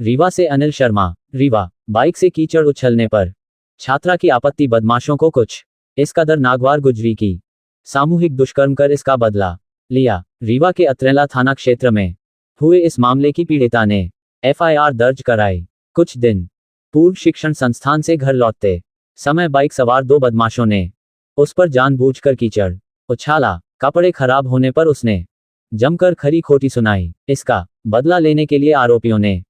रीवा से अनिल शर्मा। रीवा, बाइक से कीचड़ उछलने पर छात्रा की आपत्ति, बदमाशों को कुछ इस कदर नागवार गुजरी की सामूहिक दुष्कर्म कर इसका बदला लिया। रीवा के अत्रेला थाना क्षेत्र में हुए इस मामले की पीड़िता ने एफआईआर दर्ज कराई। कुछ दिन पूर्व शिक्षण संस्थान से घर लौटते समय बाइक सवार दो बदमाशों ने उस पर जानबूझकर कीचड़ उछाला। कपड़े खराब होने पर उसने जमकर खरी खोटी सुनाई। इसका बदला लेने के लिए आरोपियों ने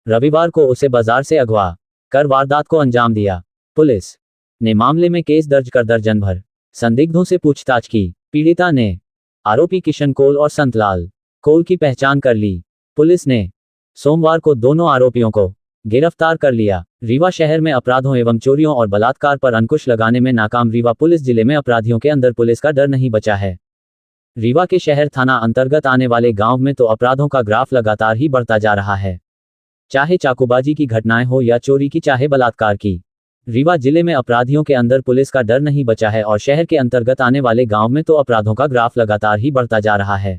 रविवार को उसे बाजार से अगवा कर वारदात को अंजाम दिया। पुलिस ने मामले में केस दर्ज कर दर्जन भर संदिग्धों से पूछताछ की। पीड़िता ने आरोपी किशन कोल और संतलाल कोल की पहचान कर ली। पुलिस ने सोमवार को दोनों आरोपियों को गिरफ्तार कर लिया। रीवा शहर में अपराधों एवं चोरियों और बलात्कार पर अंकुश लगाने में नाकाम रीवा पुलिस जिले में अपराधियों के अंदर पुलिस का डर नहीं बचा है। रीवा के शहर थाना अंतर्गत आने वाले गांव में तो अपराधों का ग्राफ लगातार ही बढ़ता जा रहा है, चाहे चाकूबाजी की घटनाएं हो या चोरी की, चाहे बलात्कार की। रीवा जिले में अपराधियों के अंदर पुलिस का डर नहीं बचा है और शहर के अंतर्गत आने वाले गांव में तो अपराधों का ग्राफ लगातार ही बढ़ता जा रहा है,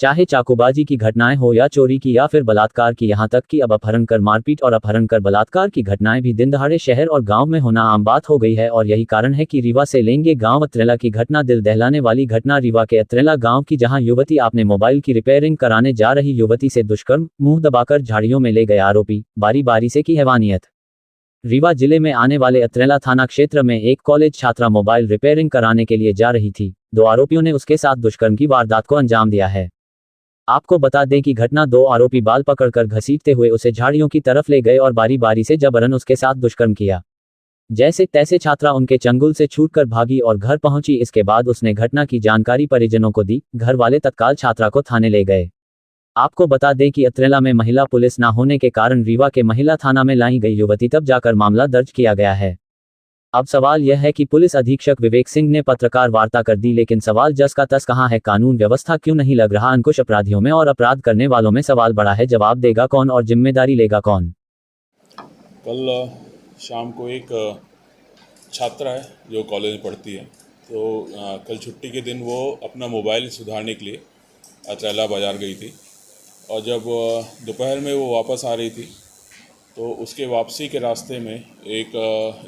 चाहे चाकूबाजी की घटनाएं हो या चोरी की या फिर बलात्कार की। यहां तक कि अब अपहरण कर मारपीट और अपहरण कर बलात्कार की घटनाएं भी दिन दहाड़े शहर और गांव में होना आम बात हो गई है। और यही कारण है कि रीवा से लेंगे गांव अत्रेला की घटना, दिल दहलाने वाली घटना रीवा के अत्रेला गांव की, जहां युवती अपने मोबाइल की रिपेयरिंग कराने जा रही युवती से दुष्कर्म, मुंह दबाकर झाड़ियों में ले गए आरोपी, बारी बारी से की हैवानियत। रीवा जिले में आने वाले अत्रेला थाना क्षेत्र में एक कॉलेज छात्रा मोबाइल रिपेयरिंग कराने के लिए जा रही थी। दो आरोपियों ने उसके साथ दुष्कर्म की वारदात को अंजाम दिया है। आपको बता दें कि घटना दो आरोपी बाल पकड़कर घसीटते हुए उसे झाड़ियों की तरफ ले गए और बारी बारी से जबरन उसके साथ दुष्कर्म किया। जैसे तैसे छात्रा उनके चंगुल से छूटकर भागी और घर पहुंची। इसके बाद उसने घटना की जानकारी परिजनों को दी। घर वाले तत्काल छात्रा को थाने ले गए। आपको बता दें कि अत्रेला में महिला पुलिस न होने के कारण रीवा के महिला थाना में लाई गई युवती तब जाकर मामला दर्ज किया गया है। अब सवाल यह है कि पुलिस अधीक्षक विवेक सिंह ने पत्रकार वार्ता कर दी, लेकिन सवाल जस का तस कहां है? कानून व्यवस्था क्यों नहीं लग रहा अंकुश अपराधियों में और अपराध करने वालों में? सवाल बड़ा है, जवाब देगा कौन और जिम्मेदारी लेगा कौन? कल शाम को एक छात्रा है जो कॉलेज में पढ़ती है, तो कल छुट्टी के दिन वो अपना मोबाइल सुधारने के लिए अत्रेला बाज़ार गई थी और जब दोपहर में वो वापस आ रही थी तो उसके वापसी के रास्ते में एक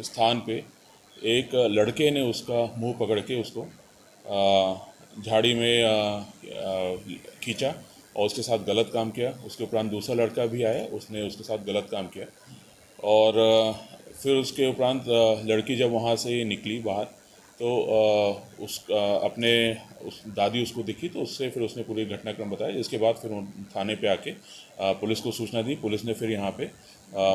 स्थान पे एक लड़के ने उसका मुंह पकड़ के उसको झाड़ी में खींचा और उसके साथ गलत काम किया। उसके उपरांत दूसरा लड़का भी आया, उसने उसके साथ गलत काम किया और फिर उसके उपरांत लड़की जब वहाँ से निकली बाहर तो उस दादी उसको दिखी तो उससे फिर उसने पूरी घटनाक्रम बताया, जिसके बाद फिर थाने पे आके पुलिस को सूचना दी। पुलिस ने फिर यहाँ पे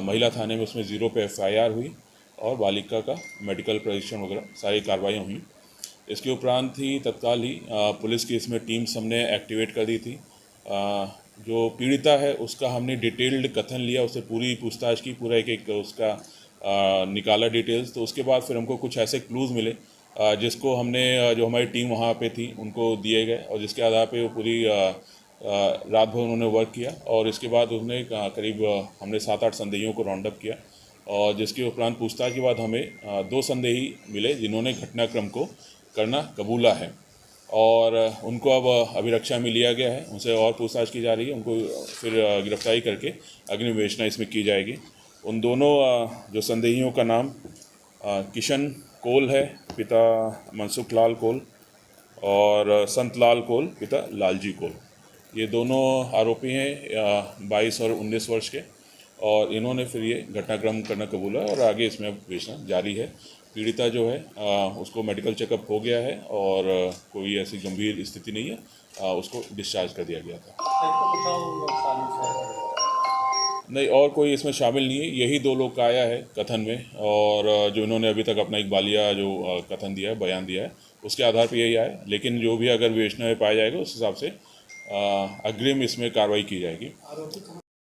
महिला थाने में उसमें 0 पे एफआईआर हुई और बालिका का मेडिकल परीक्षण वगैरह सारी कार्रवाइयाँ हुई। इसके उपरांत ही तत्काल ही पुलिस की इसमें टीम्स हमने एक्टिवेट कर दी थी। जो पीड़िता है उसका हमने डिटेल्ड कथन लिया, उससे पूरी पूछताछ की, पूरा एक उसका निकाला डिटेल्स। तो उसके बाद फिर हमको कुछ ऐसे क्लूज़ मिले जिसको हमने जो हमारी टीम वहाँ पे थी उनको दिए गए और जिसके आधार पे वो पूरी रात भर उन्होंने वर्क किया और इसके बाद उन्होंने करीब हमने 7-8 संदेहियों को राउंड अप किया और जिसके उपरांत पूछताछ के बाद हमें 2 संदेही मिले जिन्होंने घटनाक्रम को करना कबूला है और उनको अब अभिरक्षा में लिया गया है। उनसे और पूछताछ की जा रही है, उनको फिर गिरफ्तारी करके अग्नि विवेचना इसमें की जाएगी। उन दोनों जो संदेहियों का नाम किशन कोल है, पिता मनसुख लाल कोल, और संतलाल कोल, पिता लालजी कोल। ये दोनों आरोपी हैं 22 और 19 वर्ष के और इन्होंने फिर ये घटनाक्रम करना कबूला और आगे इसमें विवेचना जारी है। पीड़िता जो है उसको मेडिकल चेकअप हो गया है और कोई ऐसी गंभीर स्थिति नहीं है, उसको डिस्चार्ज कर दिया गया था। नहीं, और कोई इसमें शामिल नहीं है, यही 2 लोग का आया है कथन में और जो इन्होंने अभी तक अपना एक बालिया जो कथन दिया है, बयान दिया है, उसके आधार पर यही आया। लेकिन जो भी अगर विवेचना में पाया जाएगा उस हिसाब से अग्रिम इसमें कार्रवाई की जाएगी।